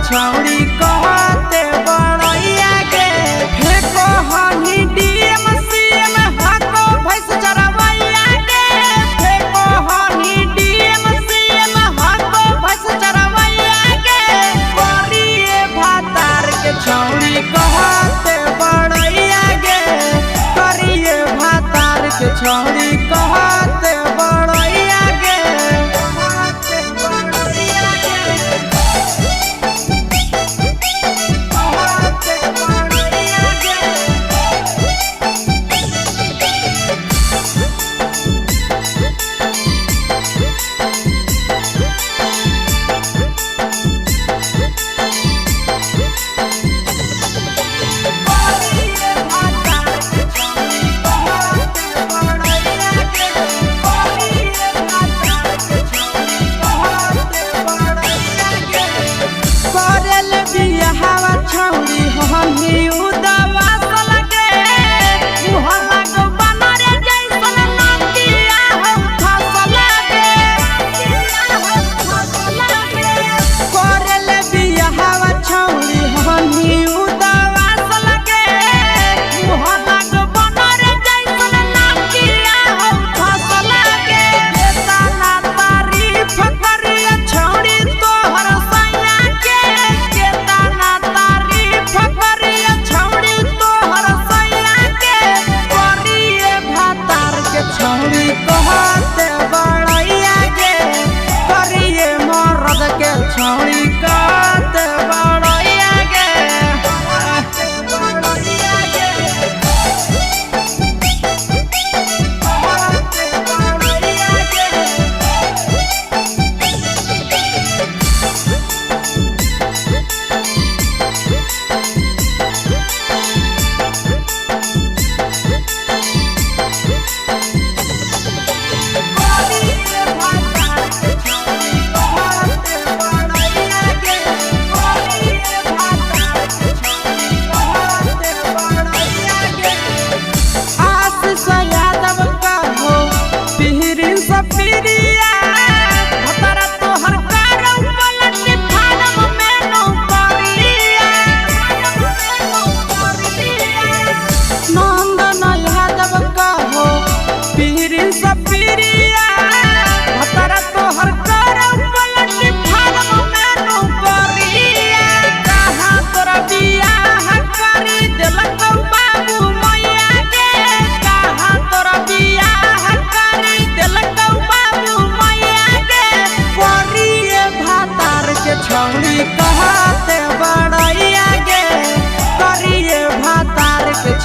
छौड़ी कहते बड़ैया गे फेको हनी डीएम सीएम हको भैंस चरवैया गे फेको हनी डीएम सीएम हको भैंस चरवैया गे करिए भातार के छौड़ी कहते बड़ैया गे करिए भातार के छौड़ी कहते बड़ैया गे।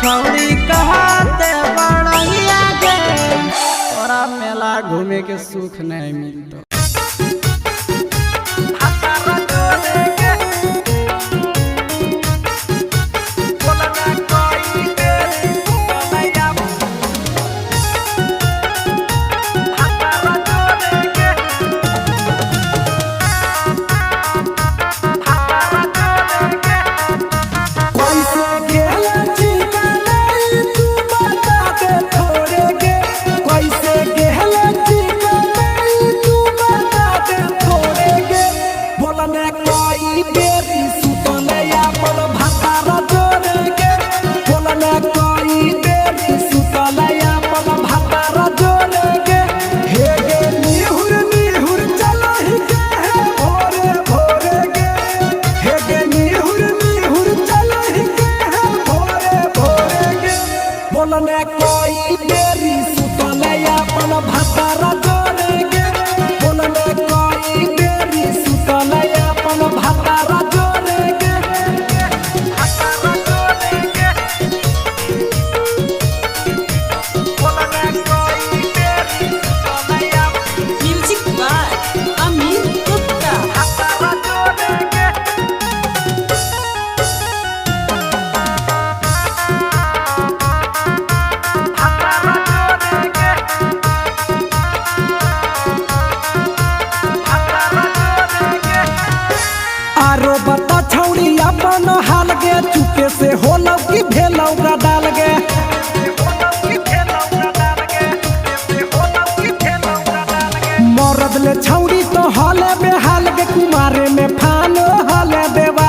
छौड़ी कहते बड़ैया गे तोरा मेला घूमे के सुख नहीं मिलता। चुपे से होलौ की भेलौ डाल गे मरद ले छौड़ी तो हले बेहाल गे कुमारे में फान हले देवा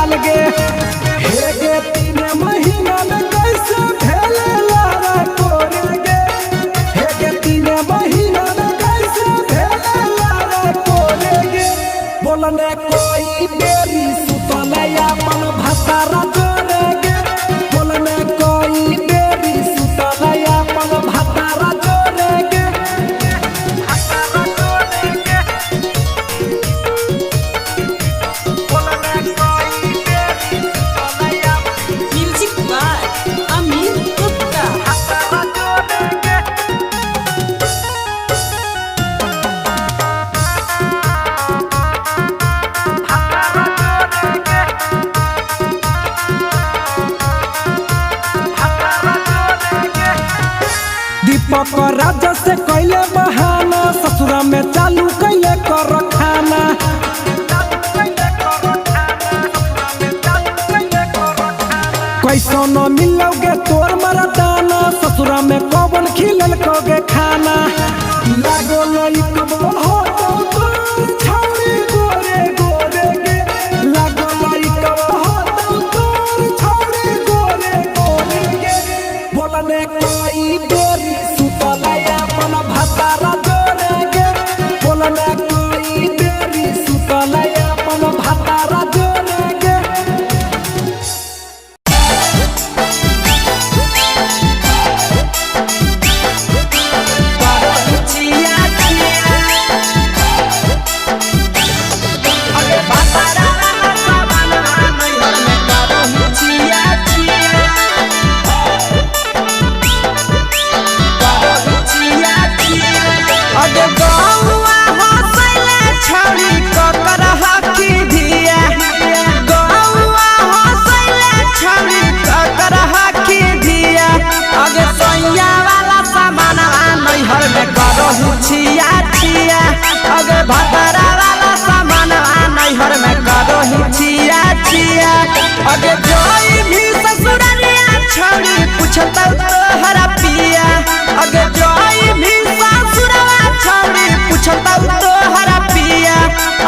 दीपक राजा से कैले बहाना ससुरा में चालू कैले कर खाना कैसो न मिलोगे तोर मरदाना ससुरा में कौन खिलल कोगे खाना लागो लई कब हो छौरी गोरे गोरे गे लागो लई कब हो तोर छौरी गोरे गोरे गे बोलने कोई बेरी सुतलया अपन भतारा जोरे गे बोलने कोई बेरी सुतलया अपन भतारा जोरे गे छिया छिया अगे भतारा वाला सामान नैहर में करो ही छिया छिया अगे जोई भी ससुरालिया छोड़ी पूछता तोहरा पिया अगे जोई भी ससुरवा छोड़ी पूछता तोहरा पिया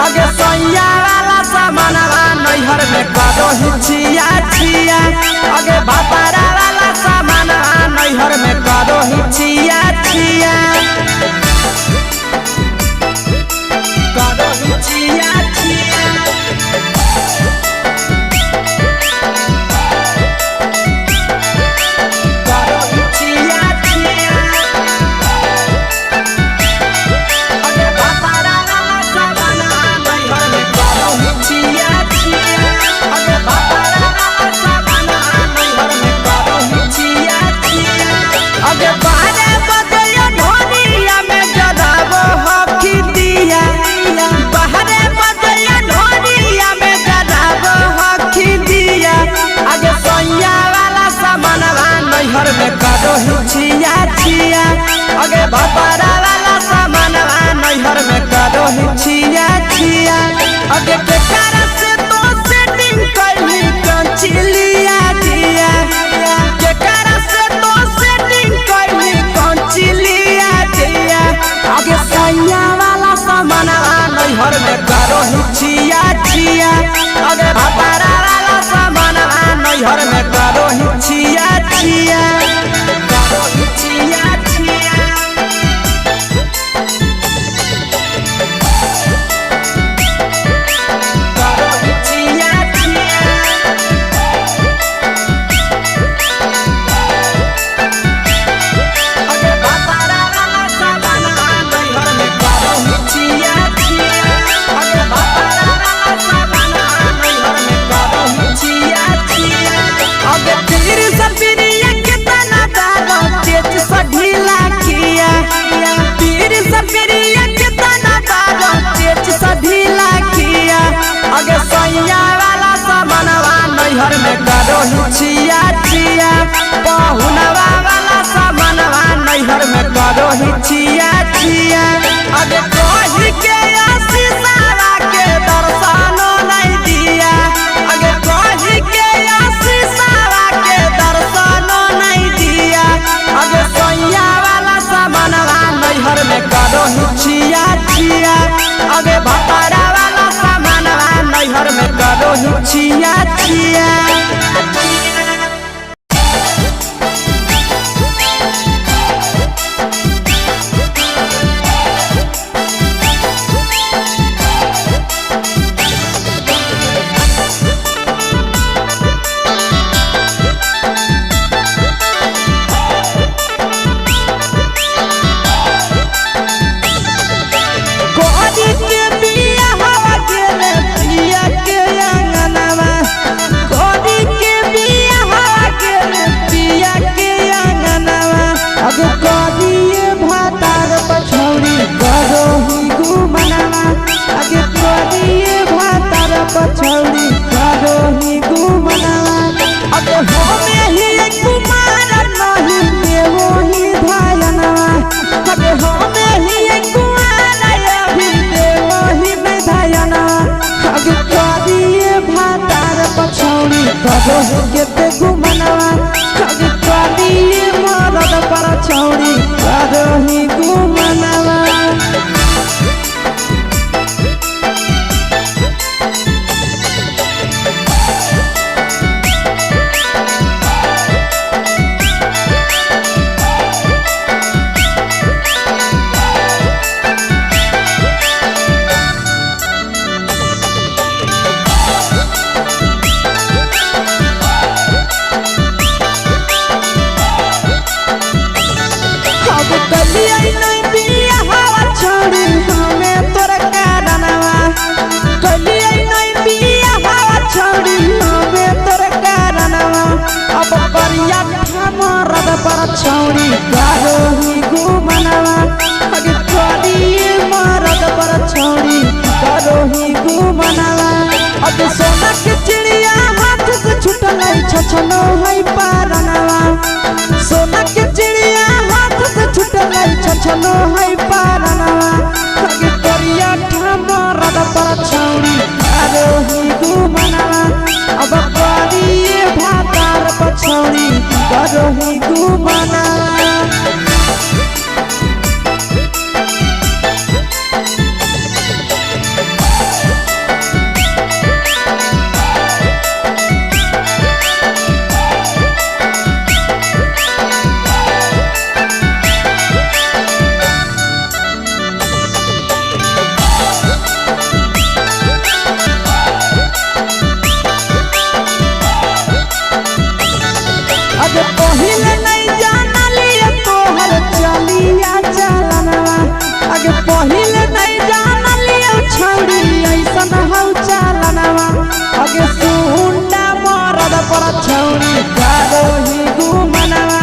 अगे सैया वाला सामान नैहर में करो ही छिया छिया अगे भतारा वाला सामान नैहर में करो ही छिया छिया छिया छिया करो छिया छिया अगे भतारा वाला सामान नैहर में करो छिया छिया अगे भतारा वाला सामान नैहर में करो छिया छिया अगे बारे बदलिया ढोलिया में जलावो हकी दिया बाहरे बदलिया ढोलिया में जलावो हकी दिया आगे सैया वाला सामान नैहर में करो छिया छिया आगे भतारा वाला सामान नैहर में करो छिया छिया आगे के cara से तो सेटिंग करली कंचिलिया दिया के cara से तो सेटिंग करली कंचिलिया दिया आगे सैया वाला सामान नैहर में करो छिया छिया अगे भतारा वाला सामान नैहर में करो छिया छिया करो छिया छिया करो छिया छिया अगे भतारा वाला सामान नैहर में करो छिया छिया अगे भतारा वाला सामान नैहर में करो छिया छिया अगे पीर सपरिया कितना दारो तेज सढीला किया पीर सपरिया कितना दारो तेज सढीला किया अगे सैया वाला सामान नैहर में करो छिया छिया बहुनवा वाला सामान नैहर में करो छिया छिया अगे कोही के आशीषवा के दर्शनो नहीं दिया अगे कोही के आशीषवा के दर्शनो नहीं दिया अगे सैया वाला सामान नैहर में करो छिया छिया अगे भतारा वाला सामान नैहर में करो छिया छिया कोरी के बिया हवा गेले पिया के अंगनवा कोरी छौड़ी करोही घुमनवा अगे करिए मरद पर छौड़ी करोही घुमनवा अगे सोना के चिड़िया हाथ से छूटल छछनो है पारनवा सोना के चिड़िया हाथ से छूटल छछनो है पारनवा अगे करिया मरद पर छौड़ी करोही घुमनवा अब करिए भातार पर छौड़ी करोही घुमनवा पहिले नहीं जानलिए तोहर चलिया चलनवा अगे पहिले नहीं जानलिए छौड़ी ऐसन हौ चलनवा अगे सुंडा मरद पर छौड़ी करोही घुमनवा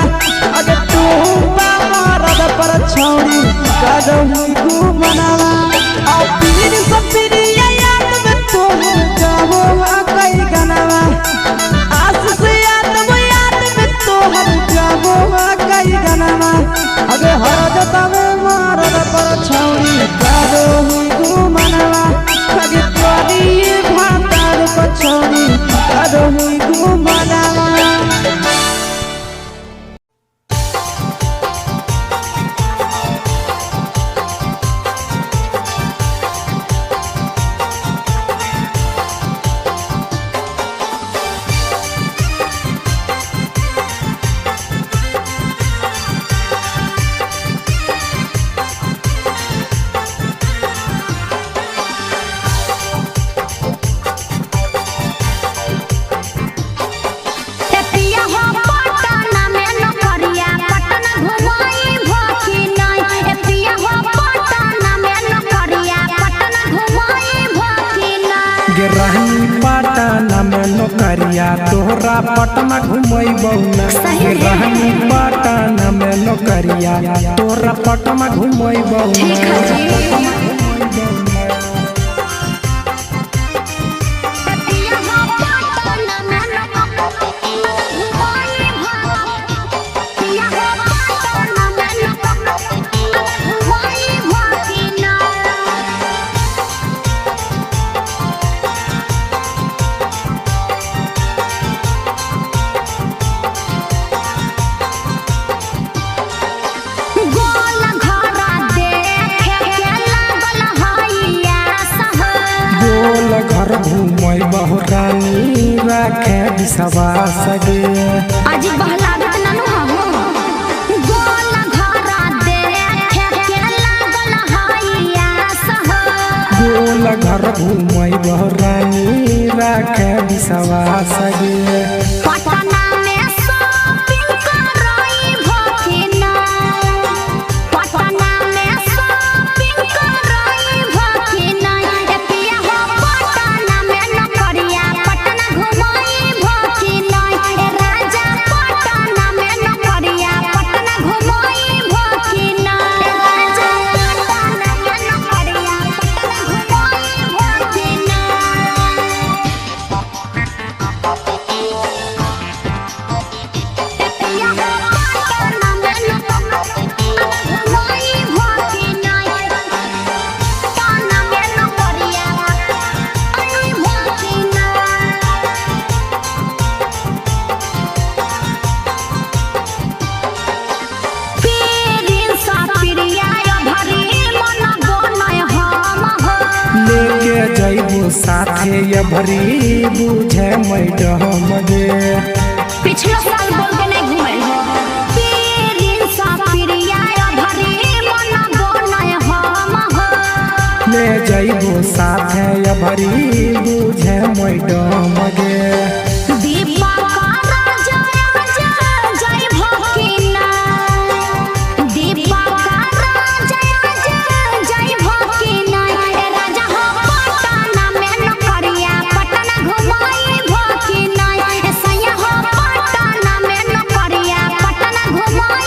अगे टूपा मरद पर छौड़ी करोही घुमनवा और पीर सब पीरिया याद में तोहर जाबो कई गनवा आस से कई गनवा अगे हरद तवे मरद पर छौड़ी करोही घुमनवा अगे करिए भातार पर छौड़ी करोही घुमनवा नौकरिया तोहरा पटना घुमैबौ ना रहनी पटना में नौकरिया तोहरा पटना घुमैबौ ना घुमई बहुरानी राखे बिसवा सगे आज बहलागत नानु हो गोल घरा देखे के लागल हइया सह गोल घर घुमई बहुरानी राखे बिसवा सगे पटना में शॉपिंग करई भकिना पटना में शॉपिंग करई भकिना एतिया हो पटना में नौकरिया पटना घुमई भकिना ए राजा पटना में नौकरिया पटना घुमई भकिना ए राजा पटना में नौकरिया पटना घुमई भकिना साथे ये भरी बुझे मैडम गे पिछला साल बोल के नहीं घुमल हो पीरिन सा पिरिया भरी मन गोनय हम हो ले जाइबो साथे ये भरी बुझे मैडम गे दीपा का राजा जय भकिना दीपा का राजा जय भकिना ए राजा हो पटना में नौकरिया पटना घुमई भकिना ए सैया हो पटना में नौकरिया पटना घुमई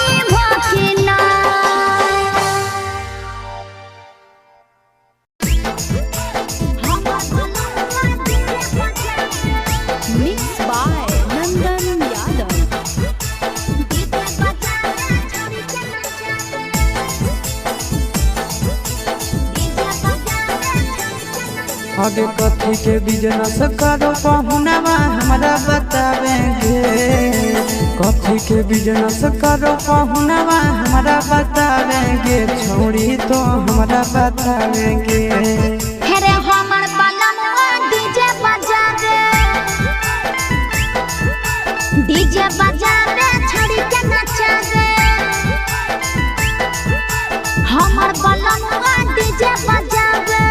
आगे कथी के बिजनेस करो पहुनावा हमरा बतावेंगे। कथी के बिजनेस करो पहुनावा हमरा बतावेंगे। छोड़ी तो हमरा बतावेंगे। हेरे हमर बलमुआ डीजे बजा दे, डीजे बजा दे छोड़ी के नचा दे। हमर बलमुआ डीजे बजा दे।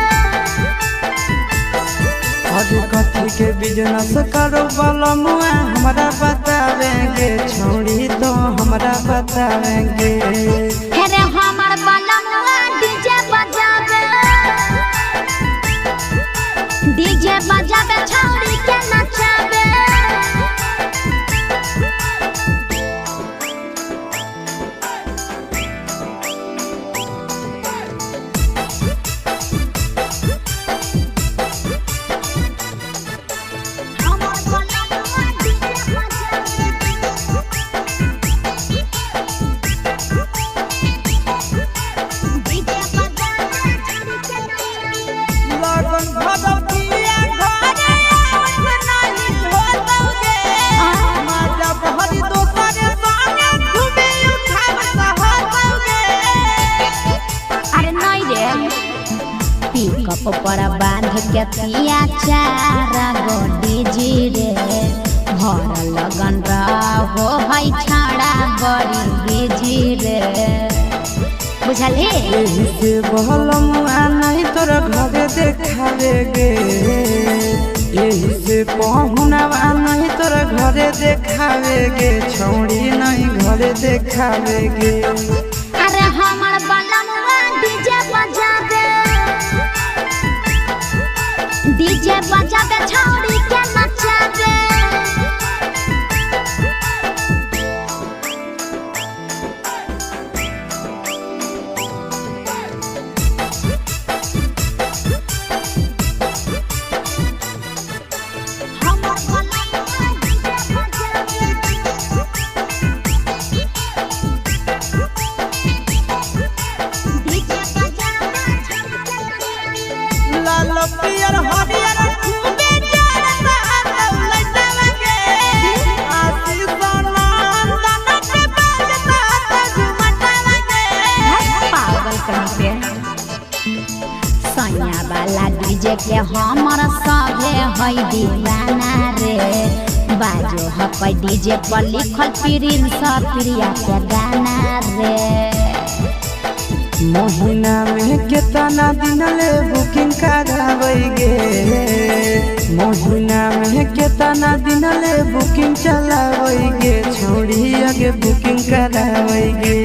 आगे कथी के बिजनेस करो बलमुआ हमरा बतावेंगे। छोड़ी तो हमरा बतावेंगे। हेरे हमर बलमुआ डीजे बजा दे, डीजे बजा दे छोड़ी के नचा दे। लगन भदौतिया घरे नहीं होतौगे। माजा बहरी दोसरे संगे घूमे उठाव सहतौगे। अरे नहीं रे, पिकअप पर बांध के पिया चारा गोडी जी रे। भर लगन रहो है छाड़ा बड़ी बिजी रे, बुझली? यही से बहलमुआ नहीं तोर घरे देखावेगे। यही से पहुनावा नहीं तोर घरे देखावेगे। छौड़ी नहीं घरे देखावेगे। अरे हमर बलमुआ डीजे बजा दे, डीजे बजा दे छौड़ी के नचा दे। हमर बलमुआ डीजे बजा दे, डीजे बजा दे छौड़ी के नचा दे। लाल पियर हरियर खूबे जरता लइटलगे। आशीष नंदन के बाजता झुमटलगे। पागल कहीं पे सैया वाला डीजे के हमर सभे है दीवाना रे। बाजो हपै डीजे पर लिखल प्रिंस प्रिया के गाना रे। महीना में केतना दिन ले बुकिंग करावेगे। महीना में केतना दिन ले बुकिंग चलावेगे। छोड़ी आगे बुकिंग करावेगे।